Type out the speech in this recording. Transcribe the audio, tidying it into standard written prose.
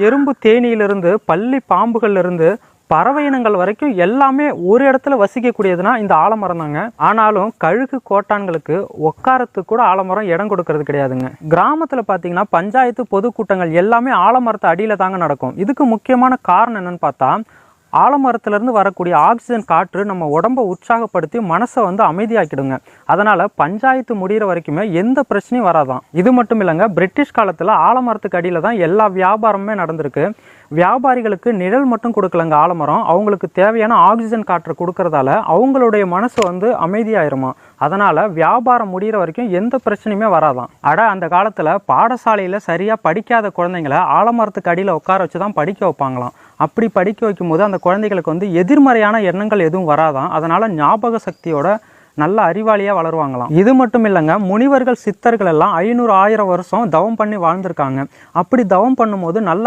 எறும்பு தேனீயிலிருந்து பள்ளி பாம்புகள்லேருந்து பறவை இனங்கள் வரைக்கும் எல்லாமே ஒரு இடத்துல வசிக்கக்கூடியதுன்னா இந்த ஆலமரம் தாங்க. ஆனாலும் கழுகு கோட்டான்களுக்கு உட்காரத்துக்கு கூட ஆலமரம் இடம் கொடுக்கறது கிடையாதுங்க. கிராமத்தில் பார்த்தீங்கன்னா பஞ்சாயத்து பொதுக்கூட்டங்கள் எல்லாமே ஆலமரத்து அடியில் தாங்க நடக்கும். இதுக்கு முக்கியமான காரணம் என்னன்னு பார்த்தா, ஆலமரத்துலேருந்து வரக்கூடிய ஆக்சிஜன் காற்று நம்ம உடம்பை உற்சாகப்படுத்தி மனசை அமைதியாக்கிடுங்க. அதனால் பஞ்சாயத்து முடிகிற வரைக்குமே எந்த பிரச்சனையும் வராதான். இது மட்டும் இல்லைங்க, பிரிட்டிஷ் காலத்தில் ஆலமரத்துக்கு அடியில் தான் எல்லா வியாபாரமே நடந்திருக்கு. வியாபாரிகளுக்கு நிழல் மட்டும் கொடுக்கலங்க ஆலமரம், அவங்களுக்கு தேவையான ஆக்சிஜன் காற்றை கொடுக்கறதால அவங்களுடைய மனசு அமைதியாயிருமா. அதனால் வியாபாரம் முடிகிற வரைக்கும் எந்த பிரச்சனையுமே வராதான். அந்த காலத்தில் பாடசாலையில் சரியாக படிக்காத குழந்தைங்களை ஆலமரத்துக்கு அடியில் உட்கார வச்சு தான் படிக்க வைப்பாங்களாம். அப்படி படிக்க வைக்கும்போது அந்த குழந்தைகளுக்கு எதிர்மறையான எண்ணங்கள் எதுவும் வராதான். அதனால் ஞாபக சக்தியோட நல்ல அறிவாளியாக வளருவாங்களாம். இது மட்டும் இல்லைங்க, முனிவர்கள் சித்தர்கள் எல்லாம் 500-1000 வருஷம் தவம் பண்ணி வாழ்ந்திருக்காங்க. அப்படி தவம் பண்ணும்போது நல்ல